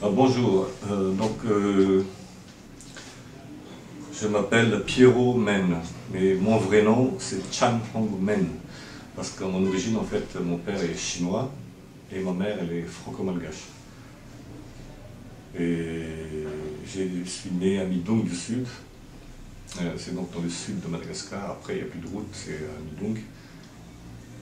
Bonjour, je m'appelle Pierrot Men, mais mon vrai nom c'est Chan Hong Men, parce qu'à mon origine en fait mon père est chinois et ma mère elle est franco-malgache. Et je suis né à Midong du Sud, c'est donc dans le sud de Madagascar, après il n'y a plus de route, c'est à Midong.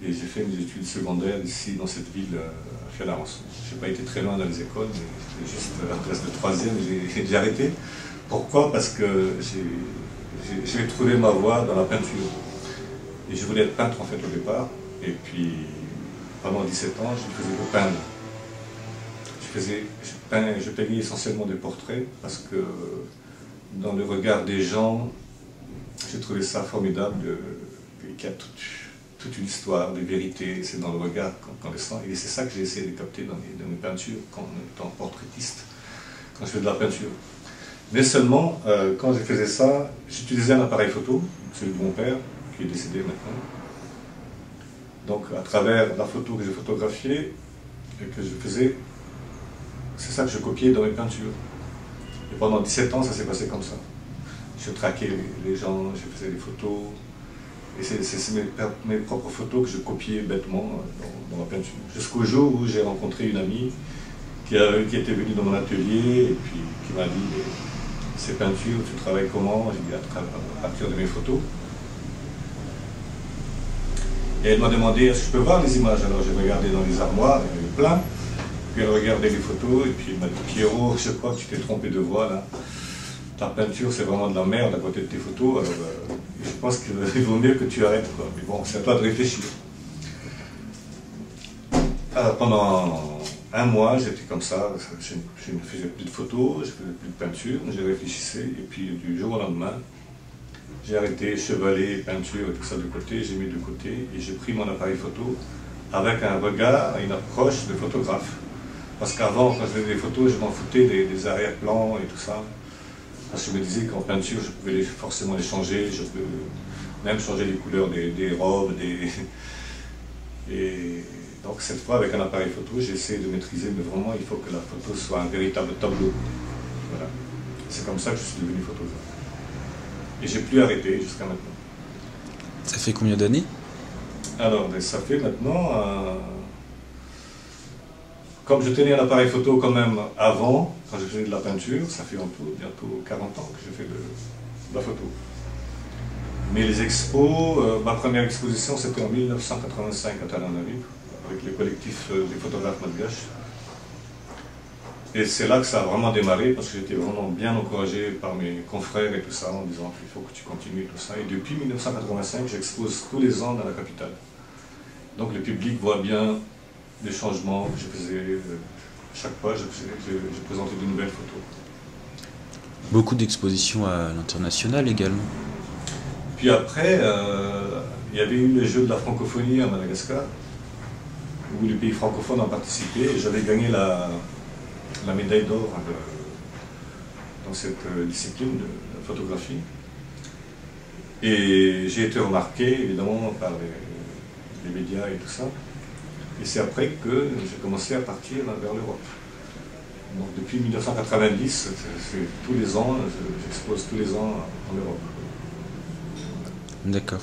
Et j'ai fait mes études secondaires ici dans cette ville à Fianarantsoa. Je n'ai pas été très loin dans les écoles, mais j'étais juste à la classe de 3e et j'ai arrêté. Pourquoi? Parce que j'ai trouvé ma voie dans la peinture. Et je voulais être peintre en fait au départ. Et puis pendant 17 ans, je ne faisais que peindre. Je peignais essentiellement des portraits parce que dans le regard des gens, j'ai trouvé ça formidable qu'il y a toute une histoire, des vérités, c'est dans le regard qu'on les sent. Et c'est ça que j'ai essayé de capter dans mes peintures, en étant portraitiste, quand je fais de la peinture. Mais seulement, quand je faisais ça, j'utilisais un appareil photo, celui de mon père, qui est décédé maintenant. Donc à travers la photo que j'ai photographiée et que je faisais, c'est ça que je copiais dans mes peintures. Et pendant 17 ans, ça s'est passé comme ça. Je traquais les gens, je faisais des photos. Et c'est mes propres photos que je copiais bêtement dans ma peinture. Jusqu'au jour où j'ai rencontré une amie qui était venue dans mon atelier et puis qui m'a dit « Ces peintures, tu travailles comment ?» J'ai dit « à partir de mes photos ». Et elle m'a demandé « Est-ce que je peux voir les images ?» Alors j'ai regardé dans les armoires, il y en avait plein. Puis elle regardait les photos et puis elle m'a dit « Pierrot, je crois que tu t'es trompé de voie là. Ta peinture, c'est vraiment de la merde à côté de tes photos. Alors, je pense qu'il vaut mieux que tu arrêtes, quoi. Mais bon, c'est à toi de réfléchir. » Alors, pendant un mois, j'étais comme ça. Je ne faisais plus de photos, je ne faisais plus de peinture. Je réfléchissais. Et puis, du jour au lendemain, j'ai arrêté chevalet, peinture et tout ça de côté. J'ai mis de côté et j'ai pris mon appareil photo avec un regard, une approche de photographe. Parce qu'avant, quand je faisais des photos, je m'en foutais des arrière-plans et tout ça. Parce que je me disais qu'en peinture, je pouvais forcément les changer, je peux même changer les couleurs des robes, Et donc cette fois, avec un appareil photo, j'essaie de maîtriser, mais vraiment, il faut que la photo soit un véritable tableau. Voilà. C'est comme ça que je suis devenu photographe. Et j'ai plus arrêté jusqu'à maintenant. Ça fait combien d'années? Alors, ça fait maintenant... Comme je tenais un appareil photo quand même avant, quand je faisais de la peinture, ça fait en tout bientôt 40 ans que je fais de la photo. Mais les expos, ma première exposition c'était en 1985 à Talanaville, avec le collectif des photographes malgaches. Et c'est là que ça a vraiment démarré, parce que j'étais vraiment bien encouragé par mes confrères et tout ça, en disant qu'il faut que tu continues tout ça. Et depuis 1985, j'expose tous les ans dans la capitale. Donc le public voit bien des changements que je faisais. Chaque fois, je présentais de nouvelles photos. Beaucoup d'expositions à l'international également. Puis après, il y avait eu les Jeux de la francophonie à Madagascar, où les pays francophones ont participé, et j'avais gagné la médaille d'or dans cette discipline de la photographie. Et j'ai été remarqué, évidemment, par les médias et tout ça. Et c'est après que j'ai commencé à partir vers l'Europe. Donc depuis 1990, tous les ans, j'expose tous les ans en Europe. D'accord.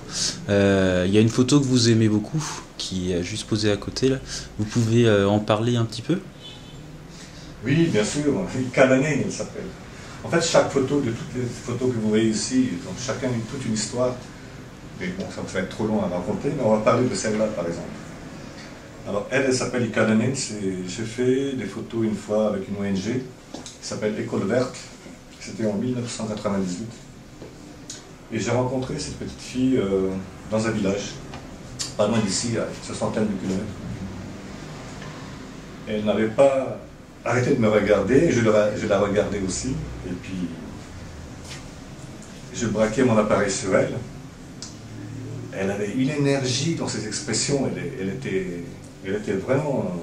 Il y a une photo que vous aimez beaucoup, qui est juste posée à côté là. Vous pouvez en parler un petit peu? Oui, bien sûr. Ikalanen, elle s'appelle. En fait, chaque photo, de toutes les photos que vous voyez ici, donc chacun a toute une histoire. Mais bon, ça va être trop long à raconter, mais on va parler de celle-là par exemple. Alors elle s'appelle Ikalanen, j'ai fait des photos une fois avec une ONG qui s'appelle École Verte, c'était en 1998. Et j'ai rencontré cette petite fille dans un village, pas loin d'ici, à une soixantaine de kilomètres. Elle n'avait pas arrêté de me regarder, je la regardais aussi, et puis je braquais mon appareil sur elle. Elle avait une énergie dans ses expressions, elle était vraiment...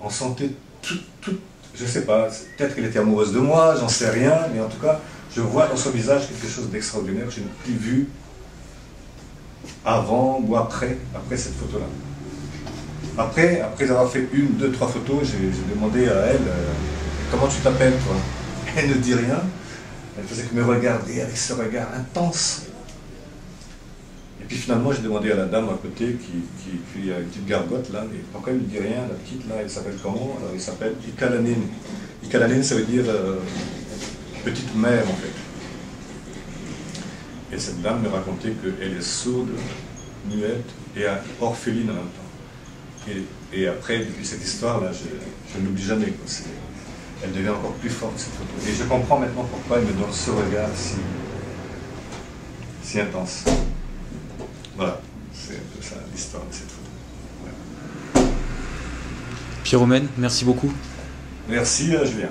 On sentait tout, je sais pas, peut-être qu'elle était amoureuse de moi, j'en sais rien, mais en tout cas, je vois dans son visage quelque chose d'extraordinaire que je n'ai plus vu avant ou après cette photo-là. Après avoir fait 1, 2, 3 photos, j'ai demandé à elle, comment tu t'appelles toi? Elle ne dit rien, elle faisait que me regarder avec ce regard intense. Et puis finalement, j'ai demandé à la dame à côté, qui a une petite gargote là, mais pourquoi elle ne dit rien, la petite là, elle s'appelle comment? Alors elle s'appelle Ikalanine. Ikalanine, ça veut dire petite mère en fait. Et cette dame me racontait qu'elle est sourde, muette et orpheline en même temps. Et après, depuis cette histoire-là, je ne l'oublie jamais. Elle devient encore plus forte, cette photo. Et je comprends maintenant pourquoi elle me donne ce regard si intense. Voilà, c'est un peu ça l'histoire de cette photo. Ouais. Pierre Romaine, merci beaucoup. Merci Julien.